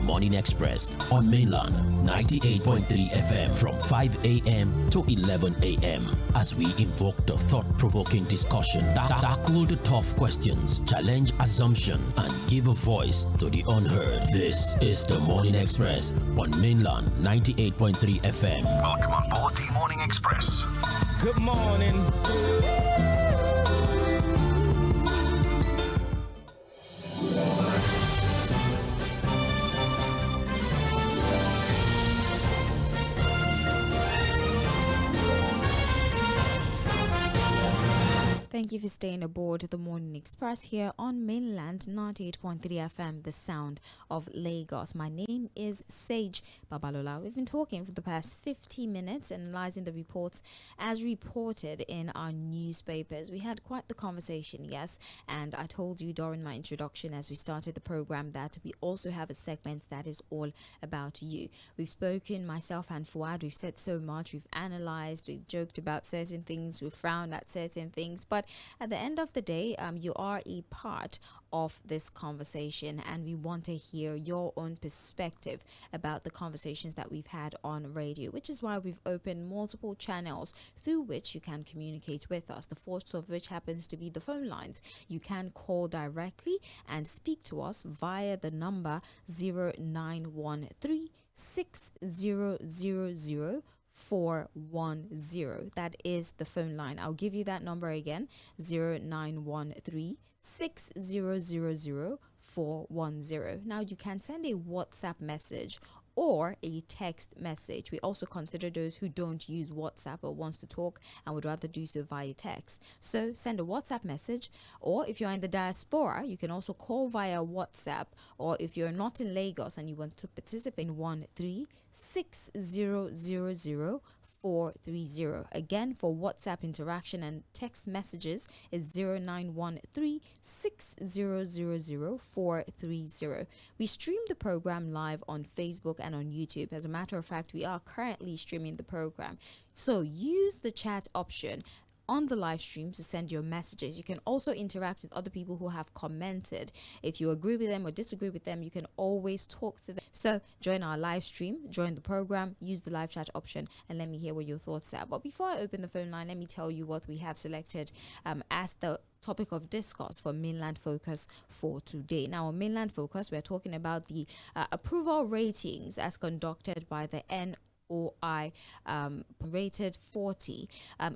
Morning Express on mainland 98.3 FM from 5 a.m. to 11 a.m. as we invoke the thought-provoking discussion, tackle the tough questions, challenge assumption, and give a voice to the unheard. This is the Morning Express on mainland 98.3 FM. Welcome on board the Morning Express. Good morning. Thank you for staying aboard the Morning Express here on mainland 98.3 FM, the sound of Lagos. My name is Sage Babalola. We've been talking for the past 50 minutes, analyzing the reports as reported in our newspapers. We had quite the conversation, yes, and I told you during my introduction as we started the program that we also have a segment that is all about you. We've spoken, myself and Fuad, we've said so much, we've analyzed, we've joked about certain things, we've frowned at certain things, but at the end of the day, you are a part of this conversation, and we want to hear your own perspective about the conversations that we've had on radio, which is why we've opened multiple channels through which you can communicate with us, the first of which happens to be the phone lines. You can call directly and speak to us via the number 0913 6000 410. That is the phone line. I'll give you that number again, 0913 6000 410. Now you can send a WhatsApp message or a text message. We also consider those who don't use WhatsApp or wants to talk and would rather do so via text. So send a WhatsApp message, or if you're in the diaspora, you can also call via WhatsApp, or if you're not in Lagos and you want to participate in 136000 430. Again, for WhatsApp interaction and text messages is 0913 6000 430. We stream the program live on Facebook and on YouTube. As a matter of fact, we are currently streaming the program. So use the chat option on the live stream to send your messages. You can also interact with other people who have commented. If you agree with them or disagree with them, you can always talk to them. So join our live stream, join the program, use the live chat option, and let me hear what your thoughts are. But before I open the phone line, let me tell you what we have selected as the topic of discourse for Mainland Focus for today. Now, on Mainland Focus, we're talking about the approval ratings as conducted by the NOI, rated 40.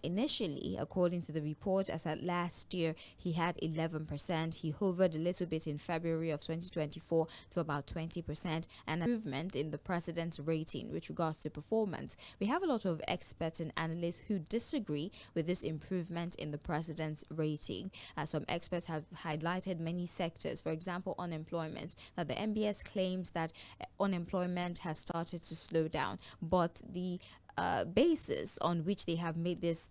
Initially, according to the report, as at last year, he had 11%. He hovered a little bit in February of 2024 to about 20%, and improvement in the president's rating with regards to performance. We have a lot of experts and analysts who disagree with this improvement in the president's rating. Some experts have highlighted many sectors, for example, unemployment, that the MBS claims that unemployment has started to slow down, but the basis on which they have made this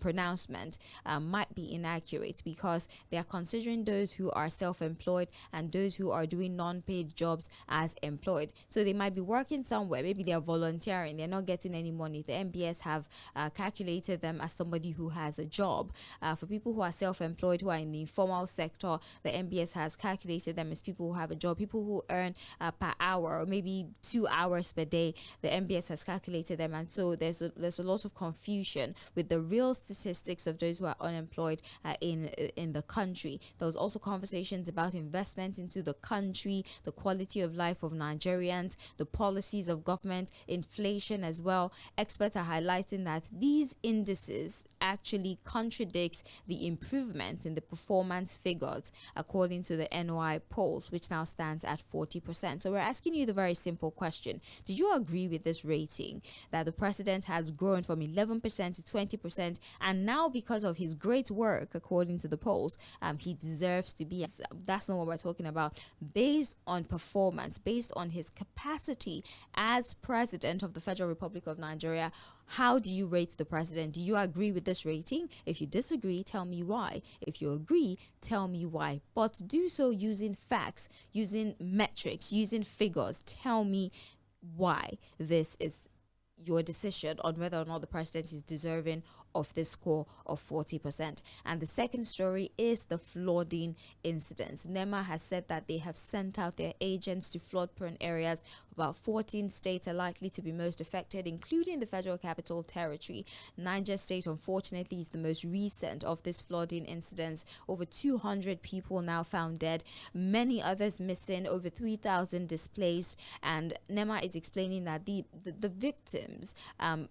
pronouncement might be inaccurate, because they are considering those who are self-employed and those who are doing non-paid jobs as employed. So they might be working somewhere, maybe they are volunteering, they're not getting any money. The MBS have calculated them as somebody who has a job. For people who are self-employed, who are in the informal sector, the MBS has calculated them as people who have a job. People who earn per hour or maybe 2 hours per day, the MBS has calculated them, and so there's a lot of confusion with the real statistics of those who are unemployed in the country. There was also conversations about investment into the country, the quality of life of Nigerians, the policies of government, inflation as well. Experts are highlighting that these indices actually contradicts the improvement in the performance figures according to the NOI polls, which now stands at 40%. So we're asking you the very simple question: do you agree with this rating that the president has grown from 11% to 20%? And now, because of his great work, according to the polls, he deserves to be. That's not what we're talking about. Based on performance, based on his capacity as president of the Federal Republic of Nigeria, how do you rate the president? Do you agree with this rating? If you disagree, tell me why. If you agree, tell me why. But do so using facts, using metrics, using figures. Tell me why this is your decision on whether or not the president is deserving of this score of 40%. And the second story is the flooding incidents. NEMA has said that they have sent out their agents to flood-prone areas. About 14 states are likely to be most affected, including the Federal Capital Territory. Niger State, unfortunately, is the most recent of these flooding incidents. Over 200 people now found dead, many others missing, over 3,000 displaced. And NEMA is explaining that the victims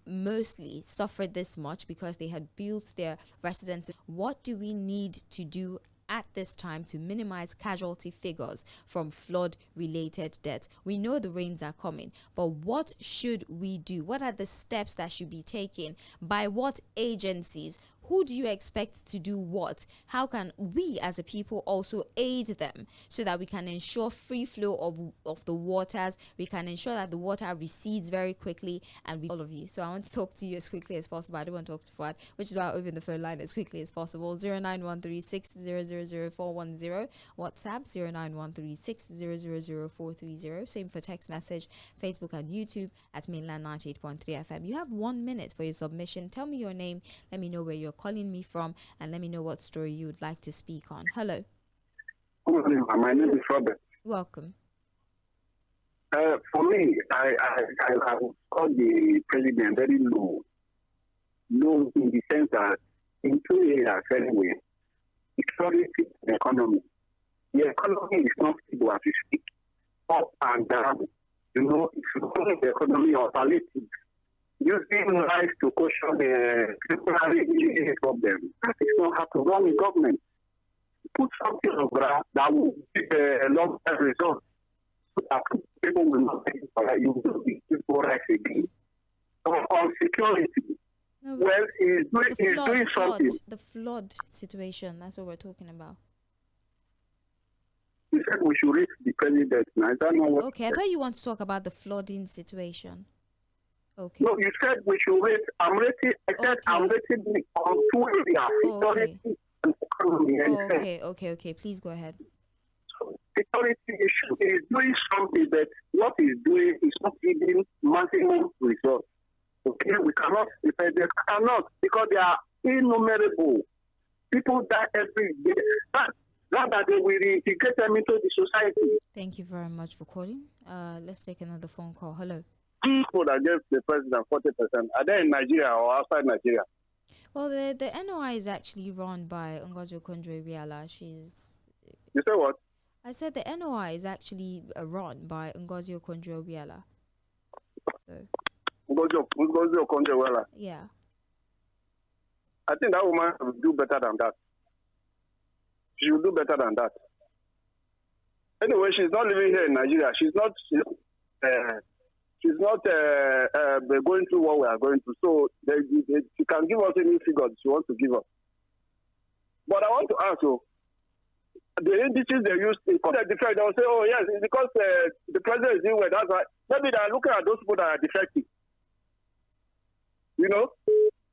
mostly suffered this much because they had built their residences. What do we need to do at this time to minimize casualty figures from flood-related deaths? We know the rains are coming, but what should we do? What are the steps that should be taken? By what agencies? Who do you expect to do what? How can we as a people also aid them so that we can ensure free flow of the waters? We can ensure that the water recedes very quickly, and all of you. So I want to talk to you as quickly as possible. I don't want to talk to Fuad, which is why I open the phone line as quickly as possible. 091360000410. WhatsApp 091360000430. Same for text message, Facebook and YouTube at Mainland 98.3 FM. You have 1 minute for your submission. Tell me your name. Let me know where you're calling me from, and let me know what story you would like to speak on. Hello. Good morning. My name is Robert. Welcome. For me, I would call the president very low. Low in the sense that in 2 areas anyway, security and economy. The economy is not stable as we speak. Up and down. You know, it's only the economy or palliative. Using life to caution the temporary problem. That is not how to run a government. Put something on ground that will give a long-term result. So that people will not think that you will be people right again. So on security, No, well, he's doing something. The flood situation, that's what we're talking about. He said we should reach the president. I don't know what. Okay, I thought you want to talk about the flooding situation. Okay. No, you said we should rate. I'm rating. I said Okay. I'm rating on 2 areas: security and economy. Okay. Please go ahead. Security issue is doing something that what he's doing is not giving maximum results. Okay, we cannot defend them. Cannot, because they are innumerable. People die every day. That they will integrate them into the society. Thank you very much for calling. Let's take another phone call. Hello. People against the president 40%. Are they in Nigeria or outside Nigeria? Well, the NOI is actually run by Ngozi Okonjo-Iweala. She's. You say what? I said the NOI is actually run by Ngozi Okonjo-Iweala. So. Ngozi Okonjo-Iweala. Yeah. I think that woman will do better than that. She will do better than that. Anyway, she's not living here in Nigeria. She's not going through what we are going through. So she can give us any figure she wants to give us. But I want to ask you, the indices they use in the defect, they'll say, oh yes, it's because the president is doing well. That's why. Maybe they're looking at those people that are defective. You know?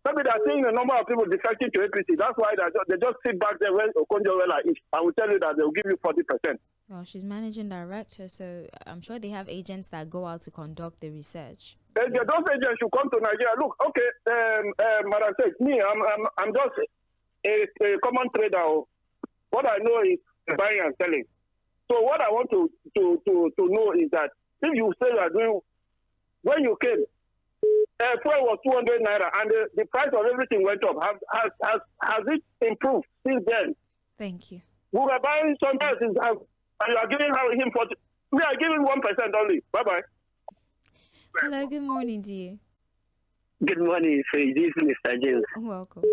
Maybe they're seeing the number of people defecting to APC. That's why they just sit back there when Okonjo-Iweala is. I will tell you that they'll give you 40%. Well, she's managing director, so I'm sure they have agents that go out to conduct the research. Those agents should come to Nigeria. Look, okay, Madam says, me, I'm just a common trader. What I know is buying and selling. So what I want to know is that if you say you are doing, when you came, fuel was 200 naira, and the price of everything went up. Has it improved since then? Thank you. We were buying something else, and you are giving him 40. We are giving 1% only. Bye bye. Hello. Good morning to you. Good morning, sir. This is Mr. James. Welcome.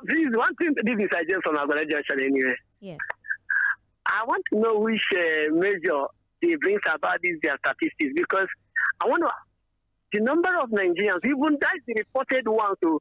This is one thing. This is Mr. James from Agbada Junction. Anyway. Yes. I want to know which measure they brings about these their statistics, because I want to. The number of Nigerians, even that's the reported one. So,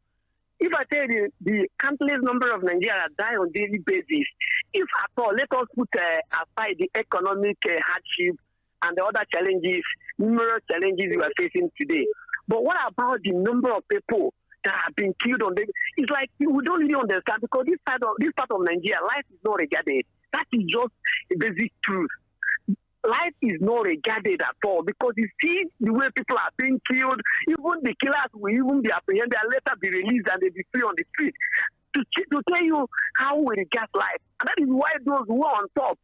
if I tell you the countless number of Nigerians that die on daily basis, if at all, let us put aside the economic hardship and the other challenges, numerous challenges we are facing today. But what about the number of people that have been killed on daily? It's like we don't really understand, because this part of Nigeria, life is not regarded. That is just a basic truth. life is not regarded at all, because you see the way people are being killed. Even the killers will even be apprehended and later be released and they be free on the street. To tell you how we regard life. And that is why those who are on top,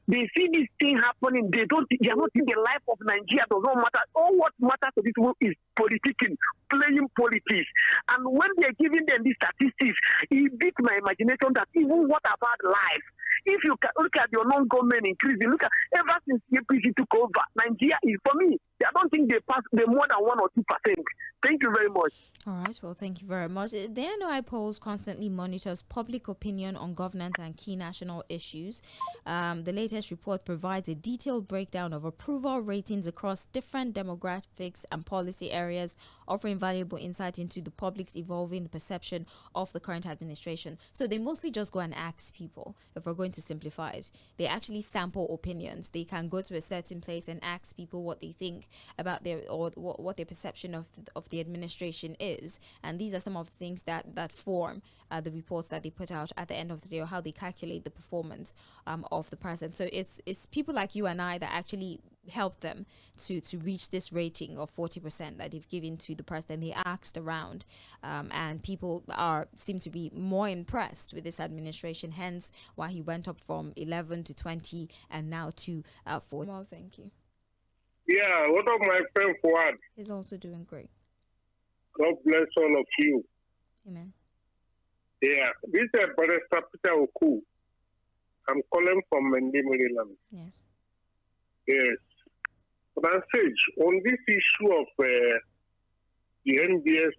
they see this thing happening, they are not in the life of Nigeria, does not matter. All what matters to these people is politicking, playing politics. And when they're giving them these statistics, it beats my imagination that even what about life? If you can look at your non-government increasing, look at ever since APC took over, Nigeria is, for me, I don't think they more than 1 or 2%. Thank you very much. All right, well, thank you very much. The NOI polls constantly monitors public opinion on governance and key national issues. The latest report provides a detailed breakdown of approval ratings across different demographics and policy areas, offering valuable insight into the public's evolving perception of the current administration. So they mostly just go and ask people, if we're going to simplify it. They actually sample opinions. They can go to a certain place and ask people what they think about their, or what their perception of the administration is. And these are some of the things that form the reports that they put out at the end of the day, or how they calculate the performance of the president. So it's people like you and I that actually help them to reach this rating of 40% that they've given to the president. They asked around, and people seem to be more impressed with this administration, hence why he went up from 11 to 20 and now to 40. Well, thank you. Yeah, what of my friend Fouad? He's also doing great. God bless all of you. Amen. Yeah, this is Barrister Peter Oku. I'm calling from Mende, Maryland. Yes. Yes. But on stage, on this issue of the NBS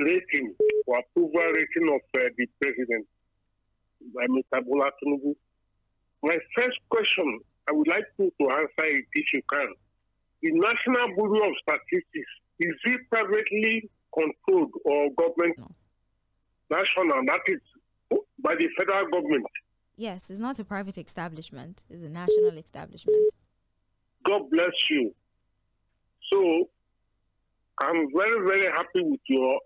rating or approval rating of the president by Mr. Bola Tinubu, my first question, I would like you to answer it if you can. The National Bureau of Statistics, is it privately controlled or government? No. National, that is by the federal government. Yes, it's not a private establishment. It's a national establishment. God bless you. So, I'm very, very happy with your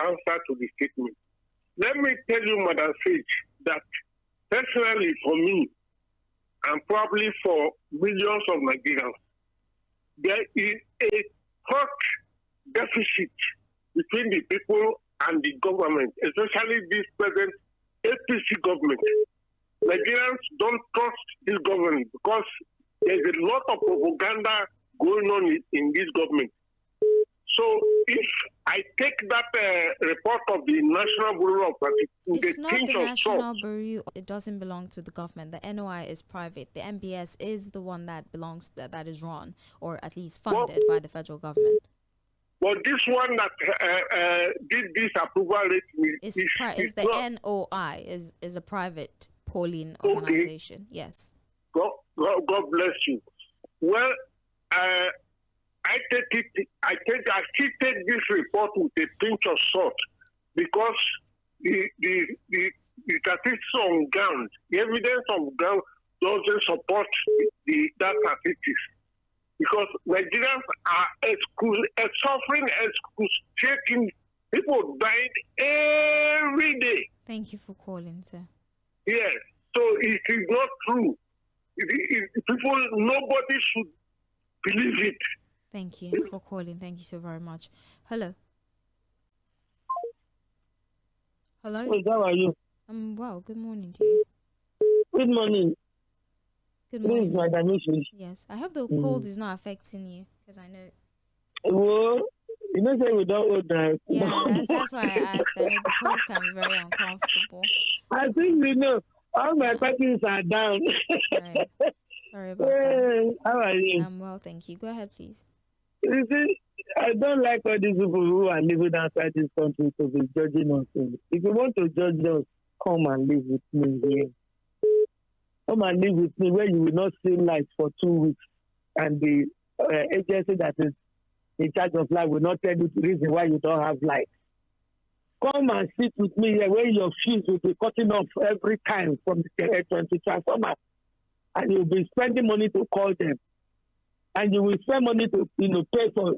answer to the statement. Let me tell you, Madam Sage, that personally for me, and probably for millions of Nigerians, there is a hot deficit between the people and the government, especially this present APC government. Nigerians don't trust this government because there's a lot of propaganda going on in this government. So if I take that report of the National Bureau of Statistics, it's not the National Bureau. It doesn't belong to the government. The NOI is private. The MBS is the one that belongs that is run, or at least funded by the federal government. But this one that did this approval rating is the NOI is a private polling organization. Yes. God bless you. Well, I still take this report with a pinch of salt, because the statistics on ground, the evidence on ground doesn't support that statistics. Because Nigerians are suffering excruciating. People dying every day. Thank you for calling, sir. Yes, so it is not true. Nobody should believe it. Thank you for calling. Thank you so very much. Hello. Hello. Hey, how are you? Well, good morning to you. Good morning. Good morning. Madam. Yes, I hope the cold is not affecting you, because I know. Well, you know, say we don't hold that. Yeah, that's why I asked. I know the cold can be very uncomfortable. I think you know all my parties are down. Right. Sorry about that. How are you? I'm well, thank you. Go ahead, please. You see, I don't like all these people who are living outside this country to be judging us. If you want to judge us, come and live with me here. Come and live with me where you will not see light for 2 weeks, and the agency that is in charge of light will not tell you the reason why you don't have light. Come and sit with me here where your fuse will be cutting off every time from the 20 transformer, and you'll be spending money to call them, and you will spend money to pay for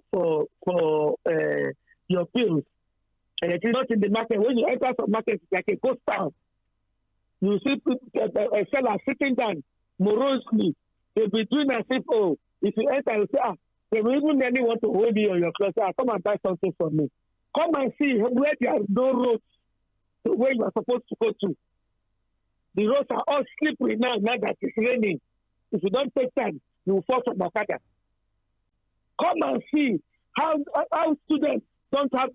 your bills. And it is not in the market. When you enter some market, it's like a ghost town. You see a seller sitting down morosely. They'll be doing as if, oh, if you enter and say, they will even nearly want to hold you on your clothes. Come and buy something from me. Come and see where there are no roads to where you are supposed to go to. The roads are all slippery now that it's raining. If you don't take time, you will fall from Okada. Come and see how students don't have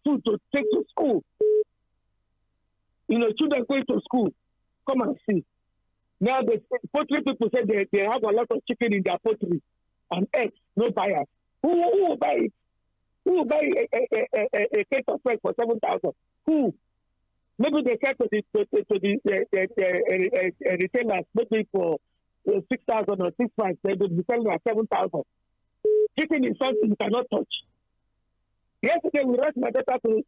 food to take to school. Children going to school. Come and see. Now the poultry people say they have a lot of chicken in their poultry and eggs, no buyers. Who will buy it? Who will buy a case of eggs for 7,000? Who? Maybe they sell to the retailers, maybe for 6,000 or 6,500. They will be selling at 7,000. Chicken is something you cannot touch. Yesterday we rushed my daughter to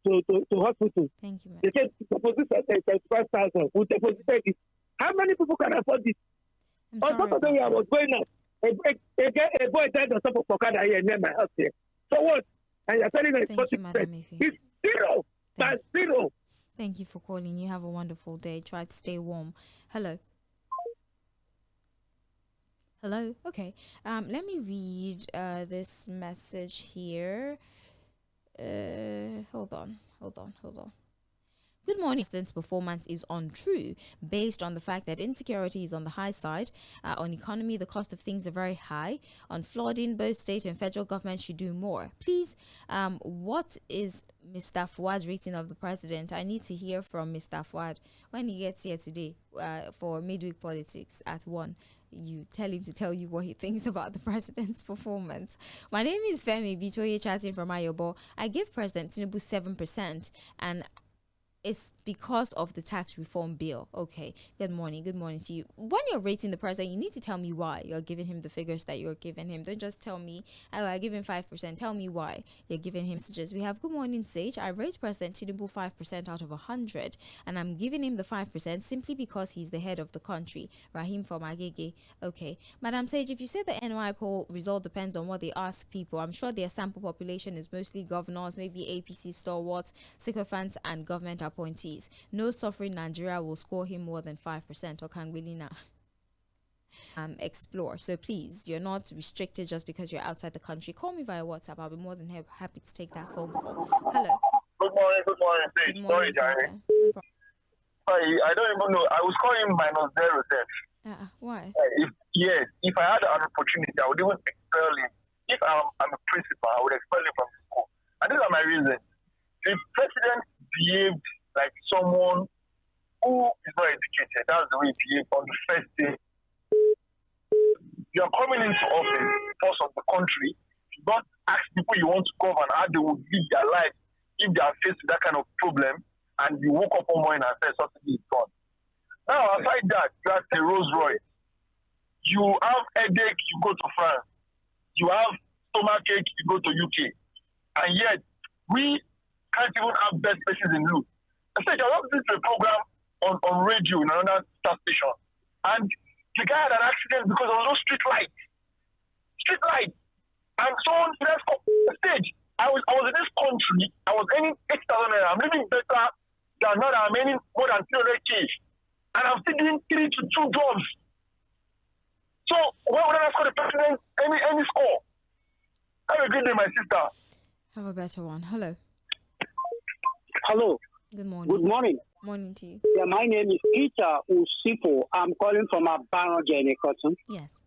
hospital. Thank you, ma'am. They said deposit 35,000. We deposited it. How many people can afford this? On top of that, I was going out. A boy died on top of Okada here near my house here. So what? And you're telling me it's 40%. It's zero. That's zero. Thank you for calling. You have a wonderful day. Try to stay warm. Hello. Hello. Okay. Let me read this message here. Hold on. Good morning. President's performance is untrue based on the fact that insecurity is on the high side. On economy, the cost of things are very high. On flooding, both state and federal governments should do more. Please, what is Mr. Fuad's rating of the president? I need to hear from Mr. Fuad when he gets here today for midweek politics at 1. You tell him to tell you what he thinks about the president's performance. My name is Femi Bitoye, chatting from Ayobo. I give President Tinubu 7%, and it's because of the tax reform bill. Okay, good morning to you. When you're rating the president, you need to tell me why you're giving him the figures that you're giving him. Don't just tell me, oh, I give him 5%. Tell me why you're giving him messages. We have good morning, Sage. I rate President Tinubu 5% out of 100, and I'm giving him the 5% simply because he's the head of the country. Rahim from Agege. Okay, Madam Sage, if you say the NY poll result depends on what they ask people, I'm sure their sample population is mostly governors, maybe APC stalwarts, sycophants, and government appointees. No suffering Nigeria will score him more than 5%, or can really not explore. So please, you're not restricted just because you're outside the country. Call me via WhatsApp. I'll be more than happy to take that phone call. Hello. Good morning. Good morning. Sorry, Sorry, I don't even know. I was calling -0 Why? If I had an opportunity, I would even expel him. If I'm a principal, I would expel him from the school. And these are my reasons. The president behaved like someone who is not educated. That's the way he behaved on the first day. You are coming into office, boss of the country. You don't ask people you want to govern how they would live their life if they are faced with that kind of problem, and you woke up one morning and said subsidy is gone. Now, aside that, you have a Rolls Royce. You have headache, you go to France. You have stomachache, you go to UK. And yet, we can't even have best places in Lu. I said, I was listening to a program on radio in another star station. And the guy had an accident because of those street lights. And someone said, stage, I was in this country, I was earning 8,000 naira. I'm living better than now that I'm earning more than 300K. And I'm still doing 3 to 2 jobs. So why would I ask for the president any score? Have a good day, my sister. Have a better one. Hello. Hello. Good morning. Good morning. Morning to you. Yeah, my name is Mᴜɪᴜ Ssoɪλ. I'm calling from Abano, Cotton. Yes.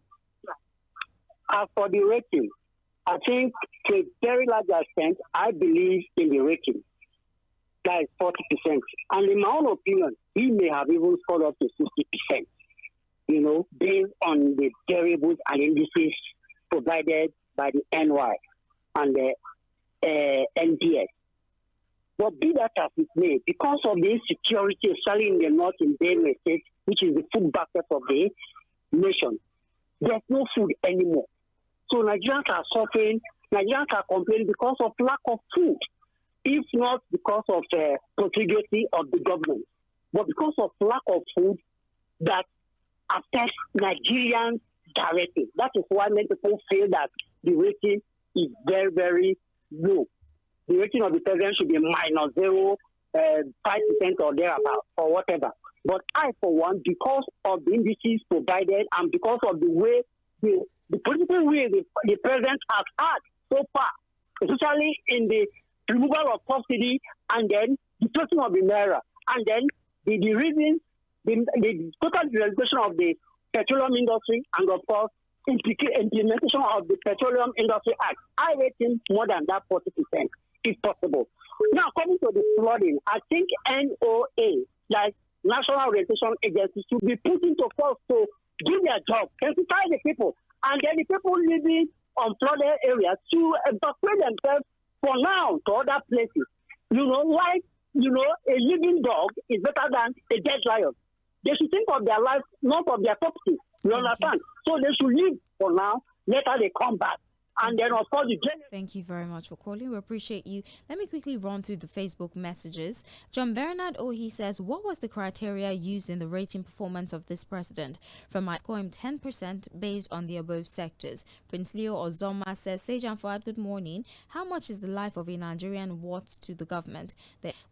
As for the rating, I think to a very large extent, I believe in the rating. That is 40%. And in my own opinion, he may have even scored up to 60%, based on the variables and indices provided by the NY and the NPS. But be that as it may, because of the insecurity, especially in the north in Benue State, which is the food basket of the nation, there's no food anymore. So Nigerians are suffering, Nigerians are complaining because of lack of food, if not because of profligacy of the government, but because of lack of food that affects Nigerians directly. That is why many people feel that the rating is very, very low. The rating of the president should be -0.5% or thereabout, or whatever. But I, for one, because of the indices provided and because of the way the political way the president has had so far, especially in the removal of subsidy and then the closing of the naira, and then the reason, the total deregulation of the petroleum industry, and of course, implementation of the Petroleum Industry Act, I rate him more than that 40%, if possible. Now, coming to the flooding, I think NOA, like National Orientation Agency, should be put into force to do their job, sensitize the people, and then the people living on flooded areas to evacuate themselves for now to other places. A living dog is better than a dead lion. They should think of their life, not of their property. You understand? So they should leave for now. Later they come back. And then, of course, Thank you very much for calling. We appreciate you. Let me quickly run through the Facebook messages. John Bernard he says, what was the criteria used in the rating performance of this president? From I score him 10% based on the above sectors. Prince Leo Ozoma says, Sejan Fuad, good morning. How much is the life of a Nigerian worth to the government?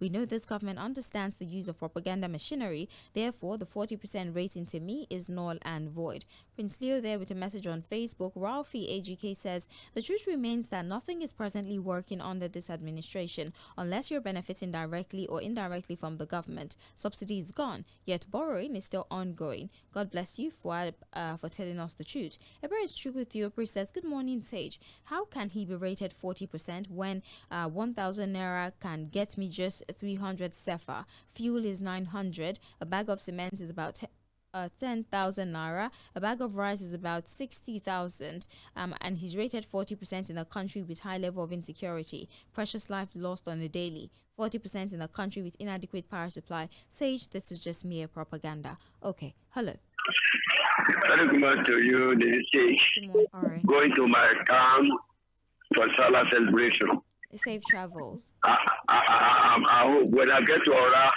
We know this government understands the use of propaganda machinery. Therefore, the 40% rating to me is null and void. Prince Leo there with a message on Facebook. Ralphie AGK says, the truth remains that nothing is presently working under this administration unless you're benefiting directly or indirectly from the government. Subsidy is gone, yet borrowing is still ongoing. God bless you for telling us the truth. Eberes Chukwuthiopri says, good morning, Sage. How can he be rated 40% when 1,000 naira can get me just 300 sefa? Fuel is 900. A bag of cement is about 10,000 naira. A bag of rice is about 60,000. And he's rated 40% in a country with high level of insecurity. Precious life lost on a daily. 40% in a country with inadequate power supply. Sage, this is just mere propaganda. Okay, hello. Very good morning to you, the Sage. Good morning. All right. Going to my town for Salah celebration. Safe travels. I hope when I get to Ora,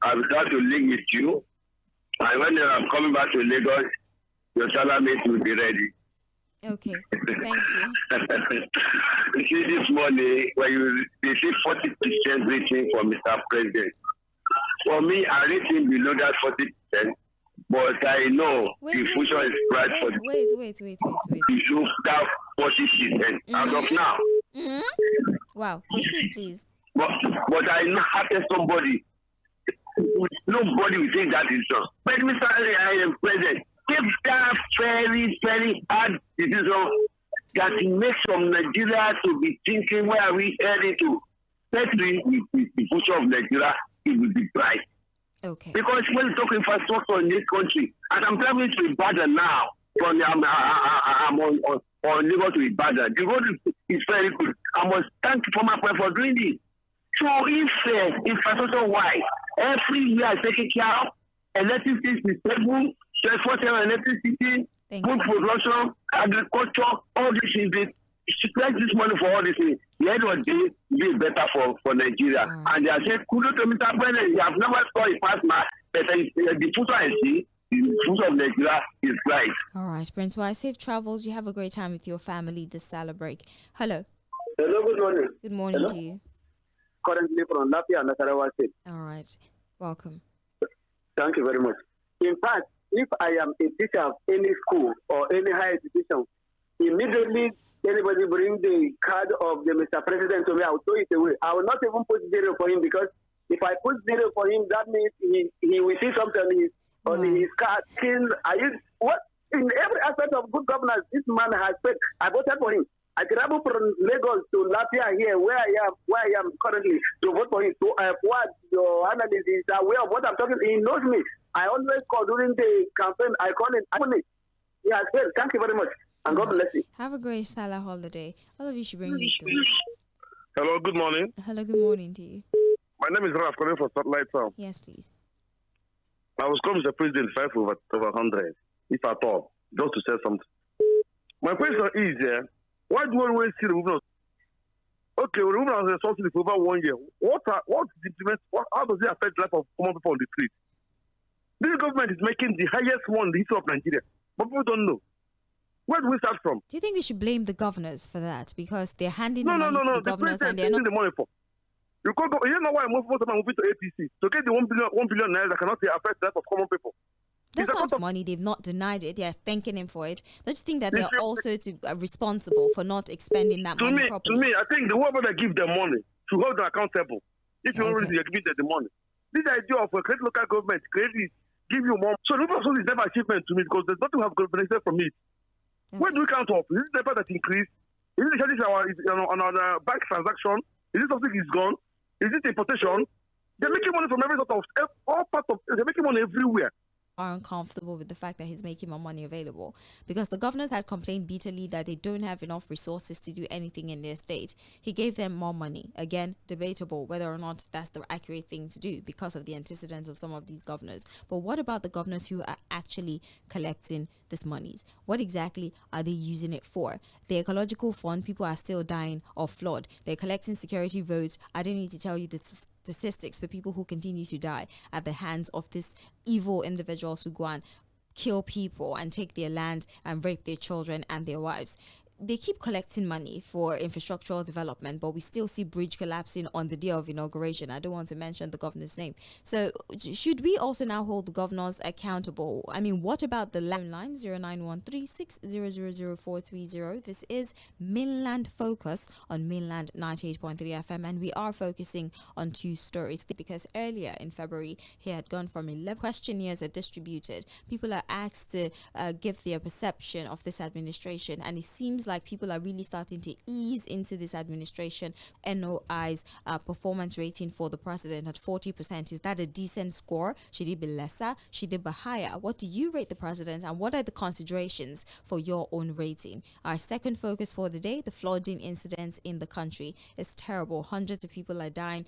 I'll start to link with you. And when I'm coming back to Lagos, your salary will be ready. Okay, thank you. You see, this morning, when you receive 40% rating from Mr. President, for me, I rate him below that 40%, but I know the future is bright for the Wait. You should have 40% as of now. Mm-hmm. Wow, proceed, please. But I know after somebody. Nobody will think that is so. But Mr. I am President. Take that very, very hard decision that makes from Nigeria to be thinking where are we heading to. Certainly, with the future of Nigeria, it will be bright. Okay. Because when you talk infrastructure in this country, and I'm traveling to Ibadan now, from I'm on Lagos to Ibadan. The road is very good. I must thank the former president for doing this. So if infrastructure-wise, every year is taken care of, electricity is stable, transportation, electricity, food production, agriculture, all these things. She collects this money for all these things. The end of the day, be better for Nigeria. And they are saying, kudos to Mr. President, you have never scored a pass mark, but the future I see, the future of Nigeria is bright. All right, Prince. Well, safe travels. You have a great time with your family this Salah break. Hello. Hello, good morning. Good morning to you. Currently from Lafia, Nasarawa State. All right. Welcome. Thank you very much. In fact, if I am a teacher of any school or any higher institution, immediately anybody bring the card of the Mr. President to me, I will throw it away. I will not even put zero for him because if I put zero for him, that means he will see something on his card. What in every aspect of good governance, this man has said, I voted for him. I travel from Lagos to Lafia here, where I am currently, to vote for him. So what your analyst is aware of what I'm talking. He knows me. I always call during the campaign. I call him. He has said, thank you very much. And God bless you. Have a great Salah holiday. All of you should bring me through. Hello, good morning. Hello, good morning to you. My name is Raf, calling for Satellite Town. Yes, please. I was calling the president 5 over 100, if at all, just to say something. My question is, why do we always see the movement? Okay, the movement has responsible for over 1 year. How does it affect the life of common people on the street? This government is making the highest one in the history of Nigeria, but people don't know. Where do we start from? Do you think we should blame the governors for that? Because they're handing the money to the governors and they're not... the money for. You know why most of them are moving to APC? To get the 1 billion naira that cannot affect the life of common people. That's not money. They've not denied it. They're thanking him for it. Don't you think that they're also responsible for not expending that money properly? To me, I think whoever they give them money should hold them accountable. If you already give them the money. This idea of a great local government, give you more. So is never achievement to me because there's nothing we have benefited from it. Where do we count off? Is it the part that increased? Is it the charges on our bank transaction? Is it something is gone? Is it importation? They're making money from every sort of all parts of. They're making money everywhere. Are uncomfortable with the fact that he's making more money available because the governors had complained bitterly that they don't have enough resources to do anything in their state. He gave them more money. Again, debatable whether or not that's the accurate thing to do because of the antecedents of some of these governors. But what about the governors who are actually collecting this monies? What exactly are they using it for? The ecological fund, people are still dying of flood. They're collecting security votes. I don't need to tell you the statistics for people who continue to die at the hands of this evil individuals who go and kill people and take their land and rape their children and their wives. They keep collecting money for infrastructural development, but we still see bridge collapsing on the day of inauguration. I don't want to mention the governor's name. So should we also now hold the governors accountable? I mean, what about the landline 0913-6000430? This is Mainland Focus on Mainland 98.3 FM, and we are focusing on two stories because earlier in February, he had gone from 11 questionnaires are distributed. People are asked to give their perception of this administration, and it seems like people are really starting to ease into this administration. NOI's performance rating for the president at 40%. Is that a decent score? Should it be lesser? Should it be higher? What do you rate the president, and what are the considerations for your own rating? Our second focus for the day, the flooding incidents in the country is terrible. Hundreds of people are dying.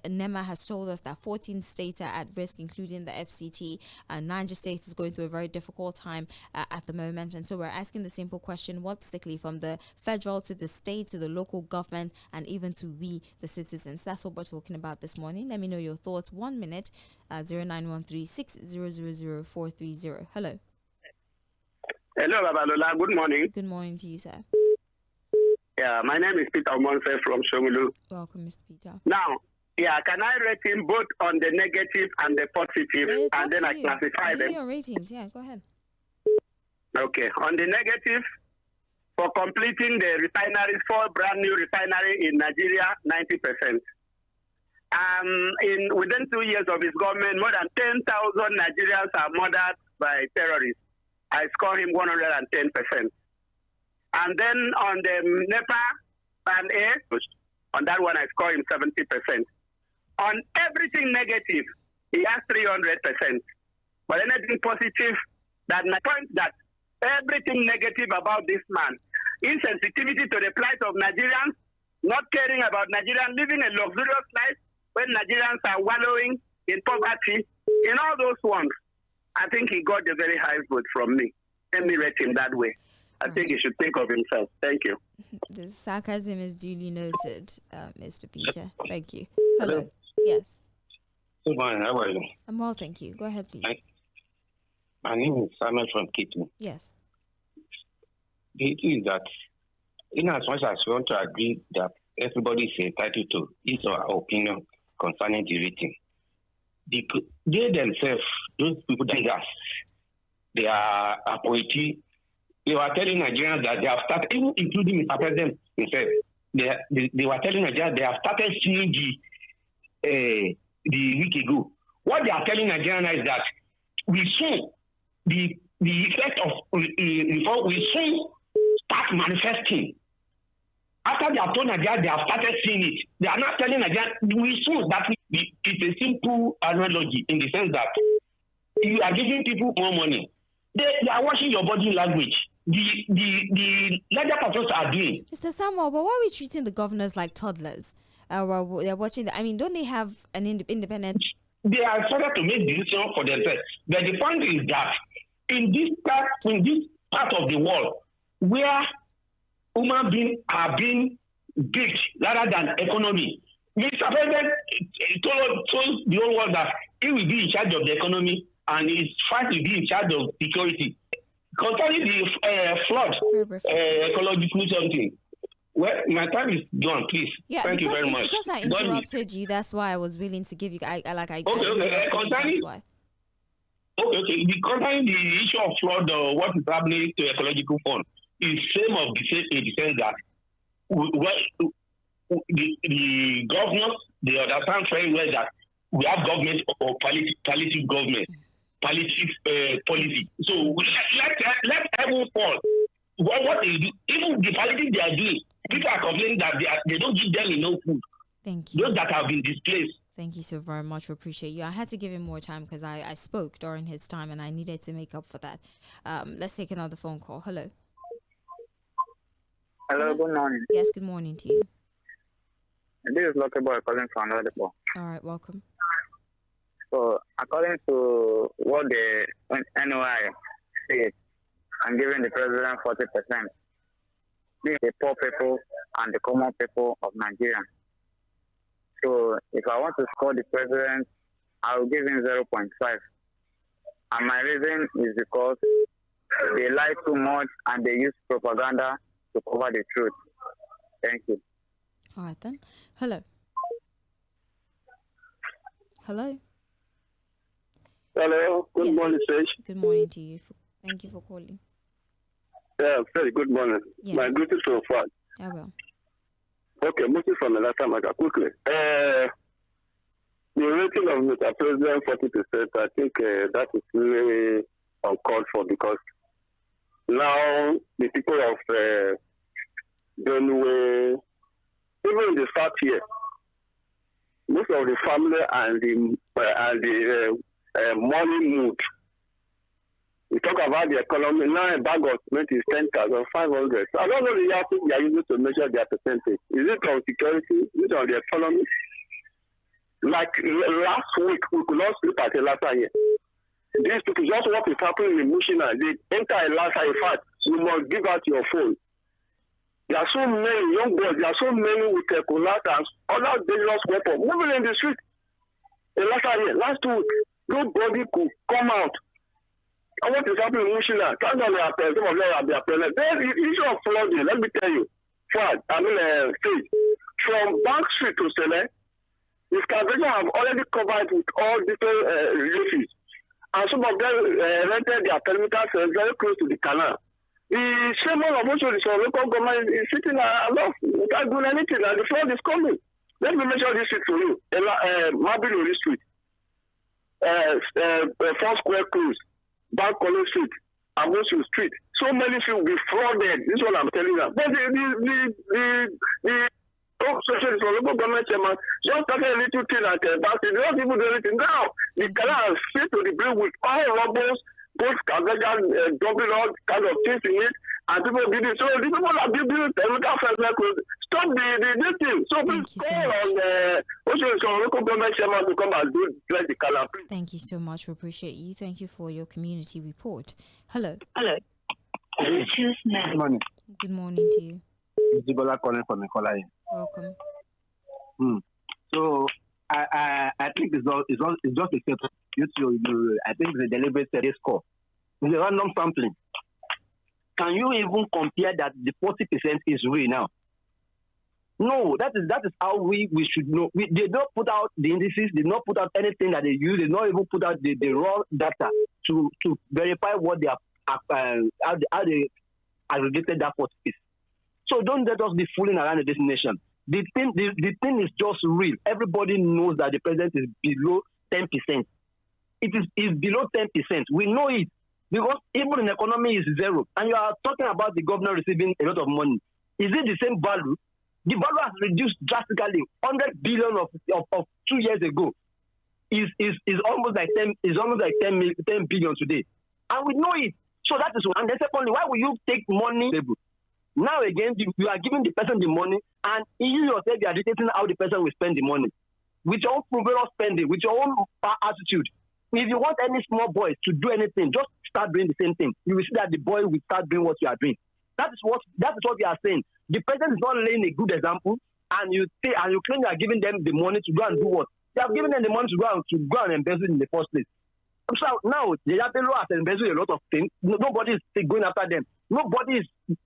NEMA has told us that 14 states are at risk, including the FCT. Niger State is going through a very difficult time at the moment, and so we're asking the simple question: what's from the federal to the state to the local government and even to we the citizens? That's what we're talking about this morning. Let me know your thoughts. 1 minute. 0913-6000430. Hello. Hello, Babalola. Good morning. Good morning to you, sir. Yeah, my name is Peter Omonfe from Shomulu. Welcome, Mr. Peter. Now, can I rate him both on the negative and the positive, and then I classify them? Your ratings, yeah, go ahead. Okay, on the negative, for completing the refineries, 4 brand new refineries in Nigeria, 90%. Within 2 years of his government, more than 10,000 Nigerians are murdered by terrorists. I score him 110%. And then on the NEPA and A, on that one I score him 70%. On everything negative, he has 300%. But anything positive, that my point that everything negative about this man, insensitivity to the plight of Nigerians, not caring about Nigerians, living a luxurious life when Nigerians are wallowing in poverty, in all those ones. I think he got a very high vote from me. Let me rate him that way. I think he should think of himself. Thank you. The sarcasm is duly noted, Mr. Peter. Thank you. Hello. Yes. Good morning. How are you? I'm well, thank you. Go ahead, please. My name is Samuel from Kitty. Yes. The issue is that, in as much as we want to agree that everybody is entitled to his or her opinion concerning the rating, they themselves, those people that are, they are appointee, they were telling Nigerians that they have started, even including Mr. President himself, they were telling Nigerians they have started seeing the week ago. What they are telling Nigerians is that we soon, the effect of reform will soon start manifesting. After they have told Nigeria, they have started seeing it. They are not telling Nigeria, we soon, that it's a simple analogy in the sense that you are giving people more money. They are watching your body language. The larger persons are doing. Mr. Samuel, but why are we treating the governors like toddlers? They're watching. Don't they have an independent? They are started to make decisions for themselves. But the point is that in this part of the world where human beings are being built rather than economy, Mr. President told the whole world that he will be in charge of the economy and his fight will be in charge of security. Concerning the flood, ecological something, Well, my time is gone, please. Yeah, Thank you very much. Because I interrupted you, that's why I was willing to give you. I interrupted you, that's why. Okay. Concerning the issue of flood, what is happening to ecological fund is same of the same in the sense that the governors, they understand very well that we have government or palliative government, palliative policy. So let everyone fall. What they do, even the palliative they are doing, people are complaining that they don't give them enough food. Thank you. Those that have been displaced. Thank you so very much. We appreciate you. I had to give him more time because I spoke during his time and I needed to make up for that. Let's take another phone call. Hello. Hello, good morning. Yes, good morning to you. This is Lucky Boy calling from Lɪਧᴇ. All right, welcome. So, according to what the NOI said, I'm giving the president 40%. The poor people and the common people of Nigeria. So, if I want to score the president, I will give him 0.5. And my reason is because they lie too much and they use propaganda to cover the truth. Thank you. All right then. Hello. Hello, Yes. morning, Sage. Good morning to you. Thank you for calling. Yeah, very good morning. Yes. My greetings so far. I will. Okay, moving from the last time, quickly. The rating of Mr. President 40%, I think that is really uncalled for because now the people of Benue, even in the south here, most of the family and the money mood. We talk about the economy. Now a bag of cement is 10,500. So I don't know the yardstick they are using to measure their percentage. Is it on security? Is it on the economy? Like last week, we could not sleep at a Lassa here. These people, just what is happening in Mushina, they enter a Lassa. In fact, you must give out your phone. There are so many young boys, there are so many with collateral and other dangerous weapons moving in the street. A Lassa here, last week, nobody could come out. And what is happening in Mushina? Some of them are present. There is the issue of flooding. Let me tell you. Stage. From Bank Street to Sele, the excavation have already covered with all different reliefs. And some of them rented their perimeters very close to the canal. The chairman of M쏘ɪᴜᴜ local government is sitting alone without doing anything, and the flood is coming. Let me measure this street for you. Mabilori Street, 4 Square Cruise, Bank College Street, Amosu Street. So many people will be flooded. This is what I'm telling you. But the M쏘ɪᴜᴜ local government chairman just started a little thing at Bank Street. They don't even do anything. Now, the canal is filled to the brim with all rubbles, both Kazakh, double kind of things in it, and people did it. So the people are building technical first stop the thing. So please call on M쏘ɪᴜᴜ local government chairman to come and do the canal. Thank you so much. We appreciate you. Thank you for your community report. Hello. Good morning. Good morning to you. Zibola calling from Nikolai. Welcome. So I think it's just a step. I think it's a deliberate study score. It's a random sampling. Can you even compare that the 40% is real now? No, that is how we should know. They don't put out the indices, they don't put out anything that they use, they don't even put out the raw data to verify what they are how they aggregated that 40%. So don't let us be fooling around in this nation. The thing is just real. Everybody knows that the president is below 10%. It is below 10%. We know it. Because even in the economy is zero. And you are talking about the governor receiving a lot of money. Is it the same value? The value has reduced drastically. 100 billion of 2 years ago is almost like 10 billion today. And we know it. So that is one. And then secondly, why will you take money? Now again, you are giving the person the money, and you yourself you are dictating how the person will spend the money. With your own frivolous spending, with your own attitude. If you want any small boys to do anything, just start doing the same thing. You will see that the boy will start doing what you are doing. That is what we are saying. The president is not laying a good example, and you claim you are giving them the money to go and do what? They have given them the money to go and embezzle in the first place. So now they have embezzled a lot of things. Nobody is going after them. Nobody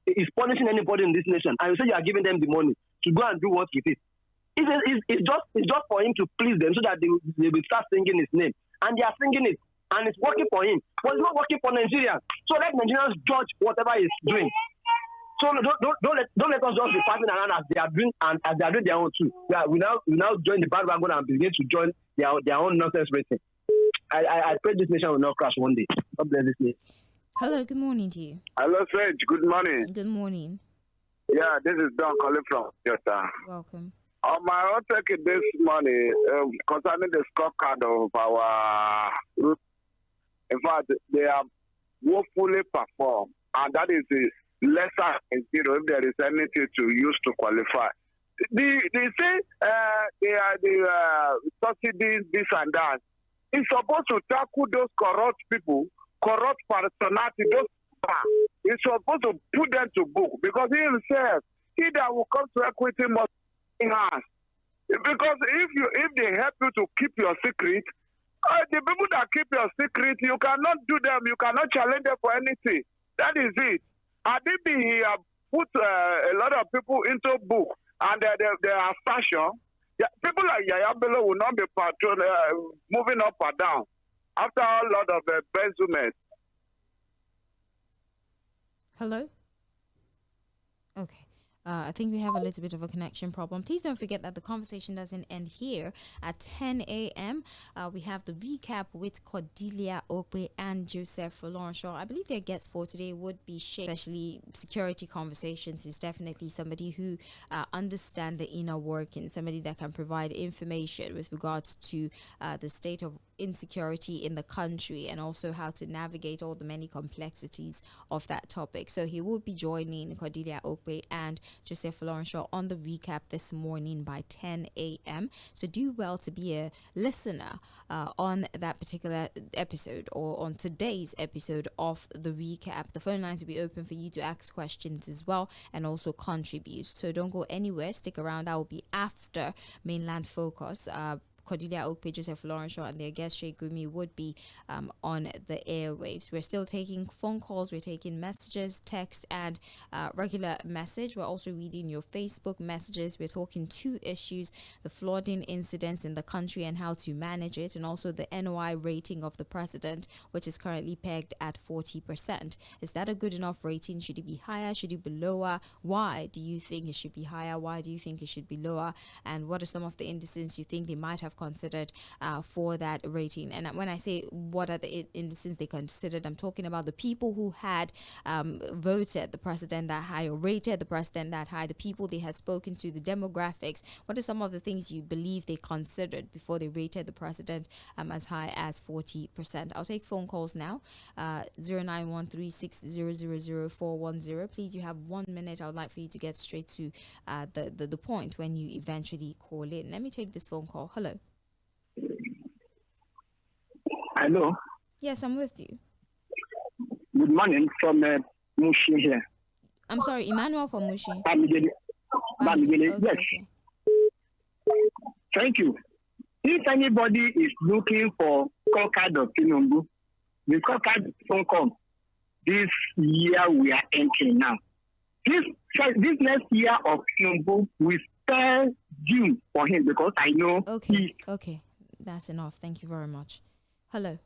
is punishing anybody in this nation. And you say you are giving them the money to go and do what it is. It's just for him to please them so that they will start singing his name. And they are singing it. And it's working for him. But it's not working for Nigerians. So let Nigerians judge whatever he's doing. So don't let us just be passing around as they are doing and as they are doing their own too. We now join the bandwagon and begin to join their own nonsense rating. I pray this nation will not crash one day. God bless this nation. Hello, good morning to you. Hello, Sage. Good morning. Good morning. Yeah, this is Don calling from Jota. Welcome. On my own take this morning concerning the scorecard of our group. In fact, they have woefully performed, and that is lesser than zero if there is anything to use to qualify. They say they are the subsidies, this and that. It's supposed to tackle those corrupt people, corrupt personality, those. It's supposed to put them to book because he himself, he that will come to equity must be us. Because if they help you to keep your secret, the people that keep your secret, you cannot do them, you cannot challenge them for anything. That is it. And if he have put a lot of people into book and they are fashion, people like Yayabelo will not be moving up or down after a lot of embezzlement. Hello? Okay. I think we have a little bit of a connection problem. Please don't forget that the conversation doesn't end here. At 10 a.m., we have the recap with Cordelia Okwe and Joseph Fᴜᴜ. I believe their guests for today would be Sheikh, especially security conversations. Is definitely somebody who understands the inner working, somebody that can provide information with regards to the state of insecurity in the country and also how to navigate all the many complexities of that topic. So he will be joining Cordelia Okwe and Joseph Fᴜᴜ on the recap this morning by 10 a.m. So do well to be a listener on that particular episode or on today's episode of the recap. The phone lines will be open for you to ask questions as well and also contribute. So don't go anywhere. Stick around. That will be after Mainland Focus. Cordelia Okwe, Joseph Fᴜᴜ, and their guest Sheikh Gumi would be on the airwaves. We're still taking phone calls, we're taking messages, text, and regular message. We're also reading your Facebook messages. We're talking two issues: the flooding incidents in the country and how to manage it, and also the NOI rating of the president, which is currently pegged at 40%. Is that a good enough rating? Should it be higher? Should it be lower? Why do you think it should be higher? Why do you think it should be lower? And what are some of the indices you think they might have considered for that rating? And when I say what are the indices they considered, I'm talking about the people who had voted the president that high or rated the president that high, the people they had spoken to, the demographics. What are some of the things you believe they considered before they rated the president as high as 40%? I'll take phone calls now. 0913600410. Please, you have 1 minute. I would like for you to get straight to the point when you eventually call in. Let me take this phone call. Hello. Hello. Yes, I'm with you. Good morning from Mushi here. I'm sorry, Emmanuel from Mushi. Bamigele. Okay, Yes. okay. Thank you. If anybody is looking for scorecard of Tinubu, the scorecard won't come this year we are entering now. This next year of Tinubu will spare due for him because I know. Okay. That's enough. Thank you very much. Hello.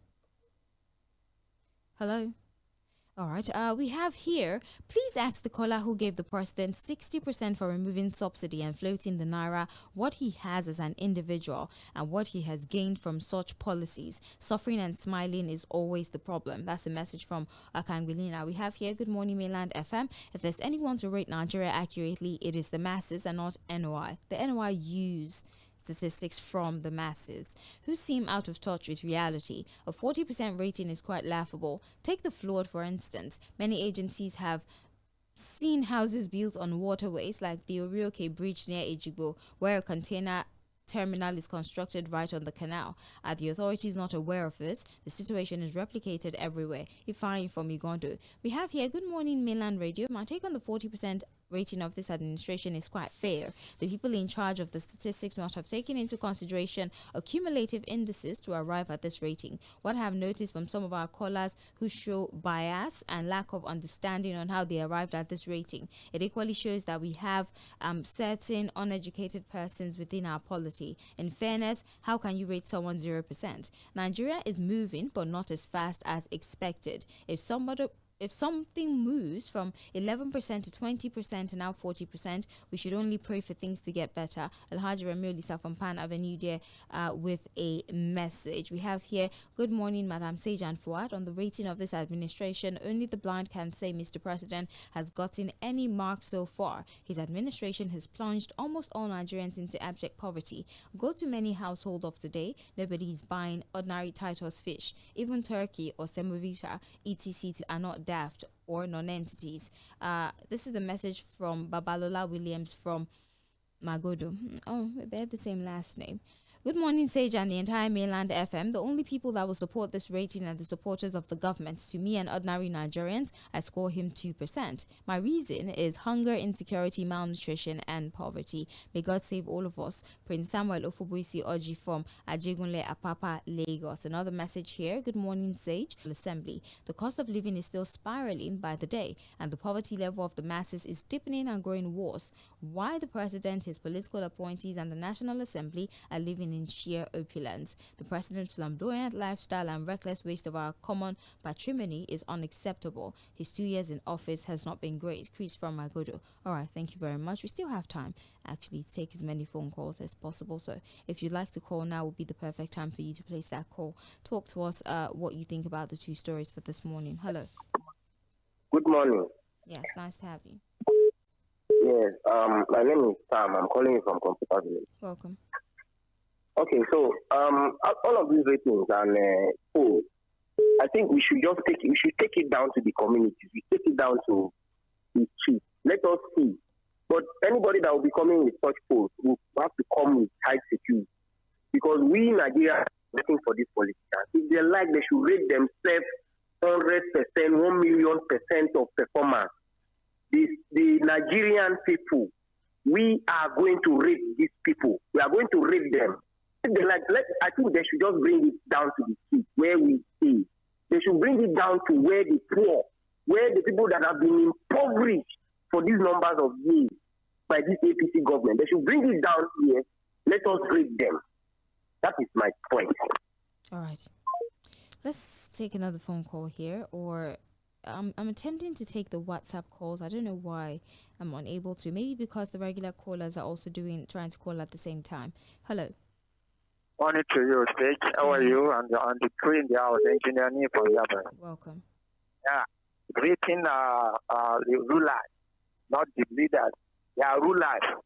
All right. We have here, please ask the caller who gave the president 60% for removing subsidy and floating the naira what he has as an individual and what he has gained from such policies. Suffering and smiling is always the problem. That's a message from Akangwilina. We have here, good morning, Mainland FM. If there's anyone to rate Nigeria accurately, it is the masses and not NOI. The NOI use statistics from the masses who seem out of touch with reality. A 40% rating is quite laughable. Take the flood, for instance. Many agencies have seen houses built on waterways like the Orioke Bridge near Ejigbo, where a container terminal is constructed right on the canal. Are the authorities not aware of this? The situation is replicated everywhere. Ifeanyi from Ugondo. We have here, good morning, Mainland Radio. My take on the 40% rating of this administration is quite fair. The people in charge of the statistics must have taken into consideration accumulative indices to arrive at this rating. What I have noticed from some of our callers who show bias and lack of understanding on how they arrived at this rating, it equally shows that we have certain uneducated persons within our polity. In fairness, how can you rate someone 0%? Nigeria is moving, but not as fast as expected. If something moves from 11% to 20% and now 40%, we should only pray for things to get better. Alhaji M겸ɪ from Pan Avenue there with a message. We have here, good morning, Madam Sage and Fuad. On the rating of this administration, only the blind can say Mr. President has gotten any mark so far. His administration has plunged almost all Nigerians into abject poverty. Go to many households of today, nobody is buying ordinary Titus fish. Even turkey or semovita, etc. are not daft or non-entities. This is a message from Babalola Williams from Magodo. Oh, they have the same last name. Good morning, Sage and the entire mainland FM. The only people that will support this rating are the supporters of the government. To me and ordinary Nigerians, I score him 2%. My reason is hunger, insecurity, malnutrition, and poverty. May God save all of us. Prince Samuel Ofobuisi Oji from Ajegunle Apapa, Lagos. Another message here. Good morning, Sage. Assembly. The cost of living is still spiraling by the day, and the poverty level of the masses is deepening and growing worse. Why the president, his political appointees, and the National Assembly are living in sheer opulence? The president's flamboyant lifestyle and reckless waste of our common patrimony is unacceptable. His 2 years in office has not been great. Chris from Magodo. All right, thank you very much. We still have time actually to take as many phone calls as possible. So if you'd like to call, now would be the perfect time for you to place that call. Talk to us what you think about the two stories for this morning. Hello. Good morning. Yes, nice to have you. Yes, my name is Sam. I'm calling you from Computer Village. Welcome. Okay, so all of these ratings and polls, I think we should take it down to the communities. We take it down to the chiefs. Let us see. But anybody that will be coming with such polls will have to come with high security, because we in Nigeria are waiting for these politicians. If they like, they should rate themselves 100%, 1,000,000% of performance. The Nigerian people, we are going to rate these people. We are going to rate them. If they like, I think they should just bring it down to the seat where we stay. They should bring it down to where the poor, where the people that have been impoverished for these numbers of years by this APC government. They should bring it down here. Let us rate them. That is my point. All right. Let's take another phone call here, or I'm attempting to take the WhatsApp calls. I don't know why I'm unable to. Maybe because the regular callers are also trying to call at the same time. Hello. Morning to you, Sage. How are you? And the crew in the house, engineer from Yaba. Welcome. Yeah, greeting the rulers, not the leaders. They are rulers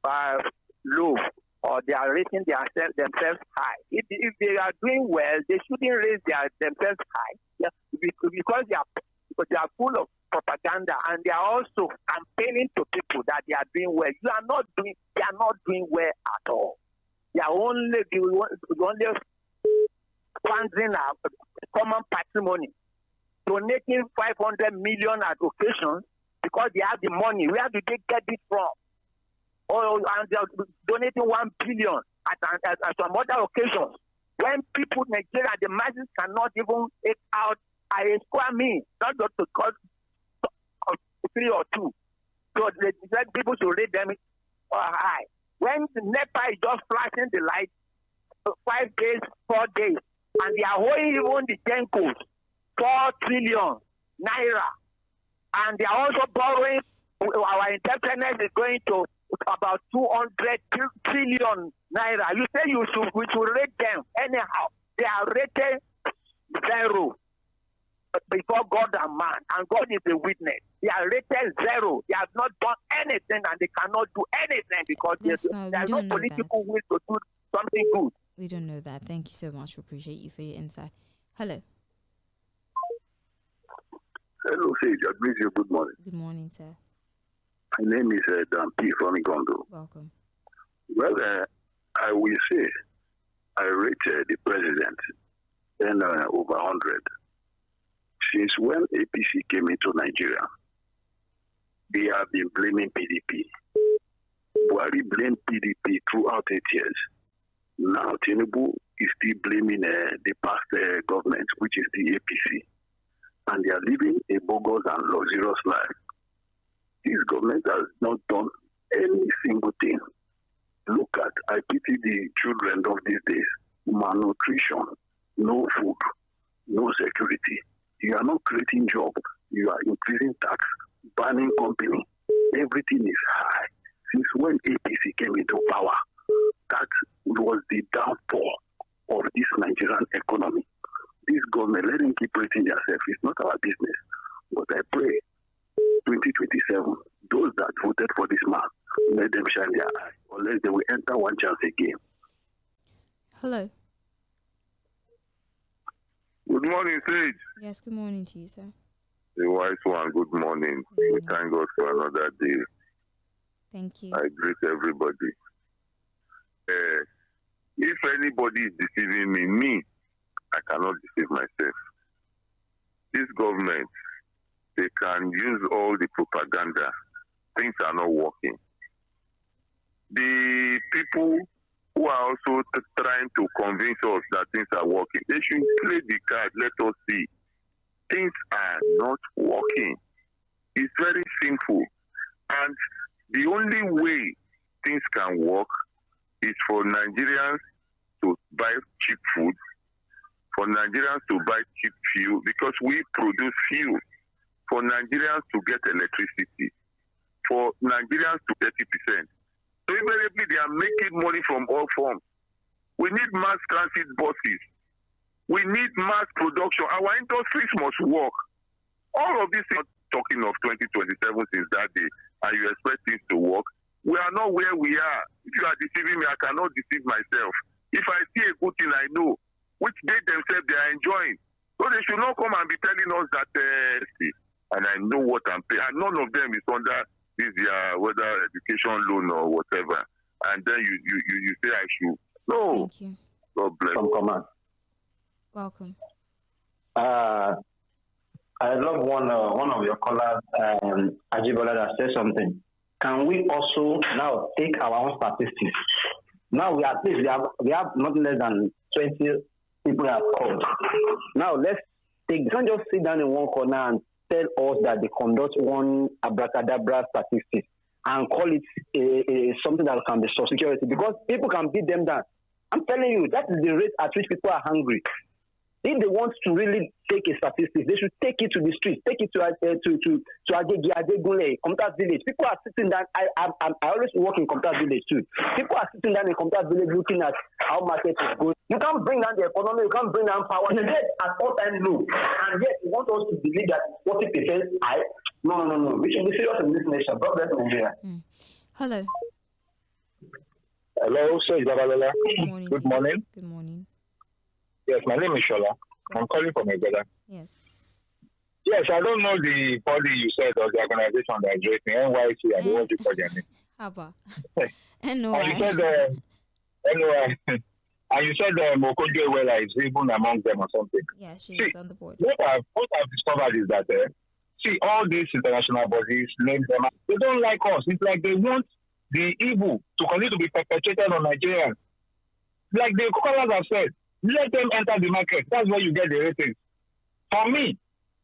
by low, or they are rating themselves high. If they are doing well, they shouldn't raise themselves high. Yeah, because they are full of propaganda, and they are also campaigning to people that they are doing well. They are not doing well at all. They are only squandering our common patrimony, donating 500 million at occasions because they have the money. Where do they get it from? And they are donating 1 billion at some other occasions. When people in Nigeria, the masses cannot even take out a square meal, not just to cost 3 or 2. So people should rate them high. When the NEPA is just flashing the light 5 days, 4 days, and they are holding even the Gencos 4 trillion naira, and they are also borrowing, our indebtedness is going to about 200 trillion naira. You say we should rate them anyhow. They are rated 0 before God and man, and God is a witness. They are rated 0. They have not done anything, and they cannot do anything because there's no political will to do something good. We don't know that. Thank you so much. We appreciate you for your insight. Hello. Hello, Sage. I greet you. Good morning. Good morning, sir. My name is Dan P. from Igondo. Welcome. Well, I will say I rated the president then over 100. Since when APC came into Nigeria, they have been blaming PDP. Buhari blamed PDP throughout 8 years. Now Tinubu is still blaming the past government, which is the APC. And they are living a bogus and luxurious life. This government has not done any single thing. Look at, I pity the children of these days. Malnutrition, no food, no security. You are not creating jobs. You are increasing tax, banning company. Everything is high. Since when APC came into power, that was the downfall of this Nigerian economy. This government, let them keep rating themselves. It's not our business. But I pray, 2027, those that voted for this man, let them shine their eye, unless they will enter one chance again. Hello. Good morning, Sage. Yes, good morning to you, sir. The wise one, good morning. We thank God for another day. Thank you. I greet everybody. If anybody is deceiving me, I cannot deceive myself. This government, they can use all the propaganda. Things are not working. The people who are also trying to convince us that things are working, they should play the card. Let us see. Things are not working. It's very simple. And the only way things can work is for Nigerians to buy cheap food, for Nigerians to buy cheap fuel, because we produce fuel, for Nigerians to get electricity, for Nigerians to 30%. So invariably, they are making money from all forms. We need mass transit buses. We need mass production. Our industries must work. All of this is talking of 2027 since that day, and you expect things to work. We are not where we are. If you are deceiving me, I cannot deceive myself. If I see a good thing, I know which they themselves they are enjoying. So they should not come and be telling us that, and I know what I'm paying. And none of them is under this whether education loan or whatever. And then you say I should. No. Thank you. God bless. Welcome. I love one of your callers, Ajibola, that said something. Can we also now take our own statistics? Now we have not less than 20 people have called. Now don't just sit down in one corner and tell us that they conduct one abracadabra statistics and call it something that can be security, because people can beat them down. I'm telling you, that is the rate at which people are hungry. If they want to really take a statistic, they should take it to the streets, take it to Agegule, Comtas Village. People are sitting down. I always work in Comtas Village too. People are sitting down in Comtas Village looking at how market is going. You can't bring down the economy, you can't bring down power. The rate at all time low, and yet you want us to believe that 40% high. No. We should be serious in this nation. God bless Nigeria. Hello. Hello, sir. Good morning. Good morning. Yes, my name is Shola. I'm calling for my brother. Yes. Yes, I don't know the body you said or the organization that is rating NYC and what you call their name. Haba. And you said anyway, and you said Okonjo-Iweala is even among them or something. Yeah, she's on the board. What I've discovered is that see all these international bodies, name them, they don't like us. It's like they want the evil to continue to be perpetrated on Nigerians. Like the callers have said, let them enter the market. That's where you get the ratings. For me,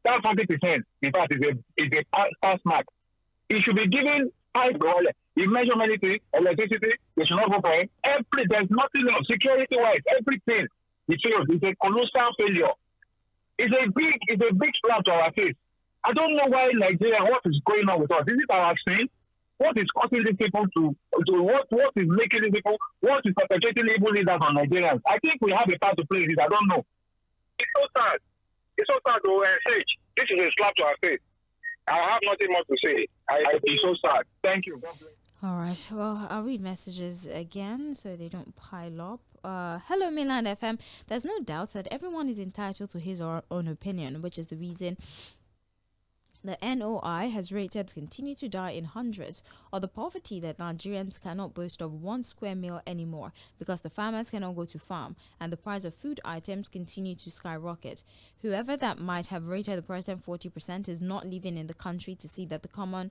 that 40%, in fact, is a pass mark. It should be given high goal. You measure many things, electricity, they should not go for it. There's nothing else. Security-wise, everything. It fails. It's a colossal failure. It's a big slap to our face. I don't know why Nigeria, what is going on with us? Is it our sin? What is causing these people to what is making these people, what is perpetrating evil leaders on Nigerians? I think we have a part to play in this. I don't know. It's so sad. It's so sad to say. This is a slap to our face. I have nothing more to say. I feel so sad. Thank you. All right. Well, I'll read messages again so they don't pile up. Hello, Mainland FM. There's no doubt that everyone is entitled to his or her own opinion, which is the reason The NOI has rated continue to die in hundreds, or the poverty that Nigerians cannot boast of 1 square meal anymore because the farmers cannot go to farm and the price of food items continue to skyrocket. Whoever that might have rated the president 40% is not living in the country to see that the common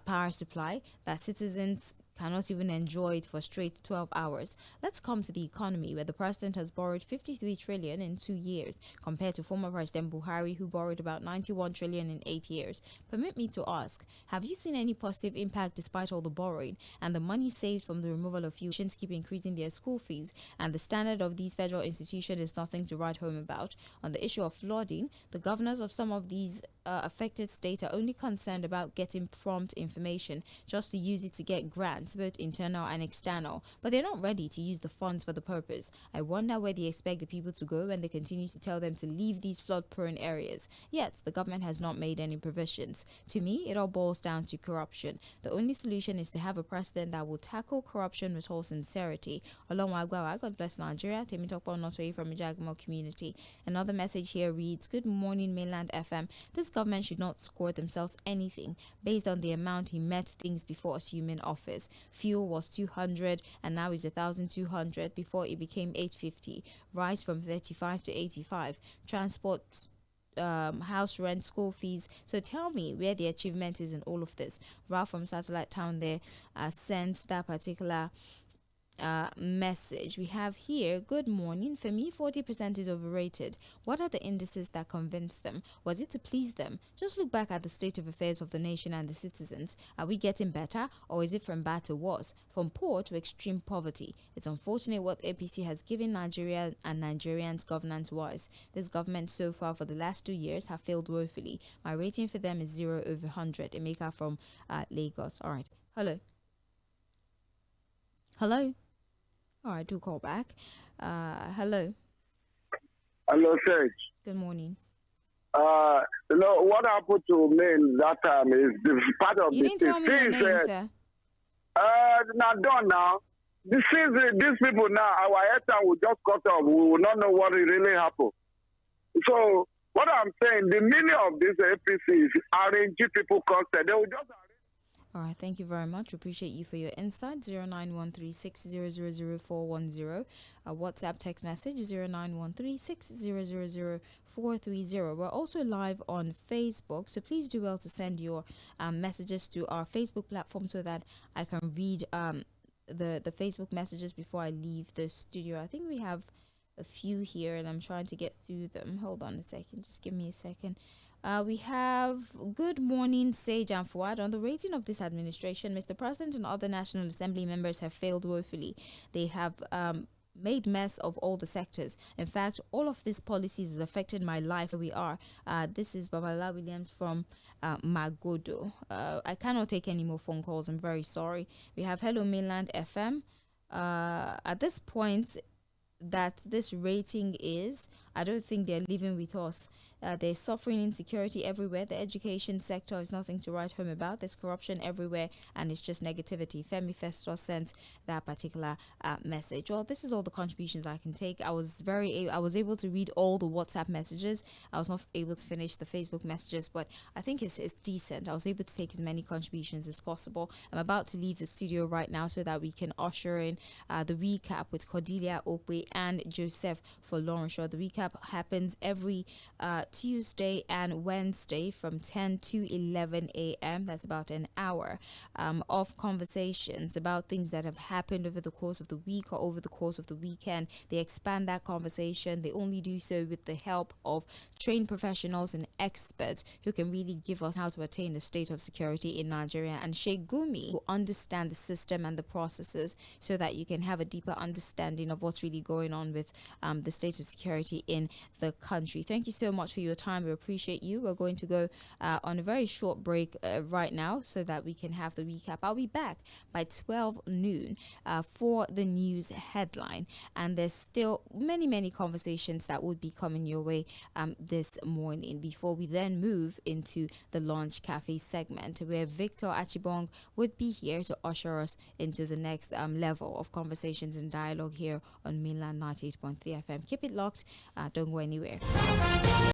power supply that citizens cannot even enjoy it for straight 12 hours. Let's come to the economy, where the president has borrowed 53 trillion in 2 years, compared to former President Buhari, who borrowed about 91 trillion in 8 years. Permit me to ask, have you seen any positive impact despite all the borrowing and the money saved from the removal of few keep increasing their school fees, and the standard of these federal institutions is nothing to write home about? On the issue of flooding, the governors of some of these affected states are only concerned about getting prompt information just to use it to get grants, both internal and external, but they're not ready to use the funds for the purpose. I wonder where they expect the people to go when they continue to tell them to leave these flood-prone areas. Yet, the government has not made any provisions. To me, it all boils down to corruption. The only solution is to have a president that will tackle corruption with all sincerity. Olonwagwawa, God bless Nigeria. Temitopo Notoyi from Ijagamo community. Another message here reads, Good morning, Mainland FM. This government should not score themselves anything based on the amount he met things before assuming office. Fuel was 200 and now is 1,200 before it became 850. Rice from 35 to 85. Transport, house rent, school fees. So tell me where the achievement is in all of this. Ralph from Satellite Town there sent that particular message. We have here, good morning. For me, 40% is overrated. What are the indices that convince them? Was it to please them? Just look back at the state of affairs of the nation and the citizens. Are we getting better, or is it from bad to worse, from poor to extreme poverty? It's unfortunate what APC has given Nigeria and Nigerians governance-wise. This government so far for the last 2 years have failed woefully. My rating for them is 0 over 100. Emeka from Lagos. All right. Hello. Hello. All right, do call back. Hello. Hello, Serge. Good morning. What happened to me that time is the part of you the didn't tell me your name, sir. Now done now. These people now, our airtime will just cut off. We will not know what really happened. So what I'm saying, the meaning of this APC is arranging people constant. They will just arrange. All right, thank you very much. Appreciate you for your insight. 0913600410. WhatsApp text message 0913600430. We're also live on Facebook, so please do well to send your messages to our Facebook platform so that I can read the Facebook messages before I leave the studio. I think we have a few here, and I'm trying to get through them. Hold on a second. Just give me a second. We have good morning, Sage and Fuad. On the rating of this administration, Mr. President and other National Assembly members have failed woefully. They have made mess of all the sectors. In fact, all of these policies has affected my life. We are. This is Babala Williams from Magodo. I cannot take any more phone calls. I'm very sorry. We have Hello Mainland FM. At this point that this rating is, I don't think they're living with us. There's suffering insecurity everywhere. The education sector is nothing to write home about. There's corruption everywhere, and it's just negativity. Femi Festo sent that particular message. Well, this is all the contributions I can take. I was able to read all the WhatsApp messages. I was not able to finish the Facebook messages, but I think it's decent. I was able to take as many contributions as possible. I'm about to leave the studio right now so that we can usher in the recap with Cordelia Okwe and Joseph Fᴜᴜᴜ. The recap happens every Tuesday and Wednesday from 10 to 11 a.m. That's about an hour of conversations about things that have happened over the course of the week or over the course of the weekend. They expand that conversation. They only do so with the help of trained professionals and experts who can really give us how to attain the state of security in Nigeria, and Sheikh Gumi will understand the system and the processes so that you can have a deeper understanding of what's really going on with the state of security in the country. Thank you so much for your time. We appreciate you. We're going to go on a very short break right now so that we can have the recap. I'll be back by 12 noon for the news headline, and there's still many conversations that would be coming your way this morning before we then move into the Lunch Cafe segment, where Victor Achibong would be here to usher us into the next level of conversations and dialogue here on Mainland 98.3 FM. Keep it locked. Don't go anywhere.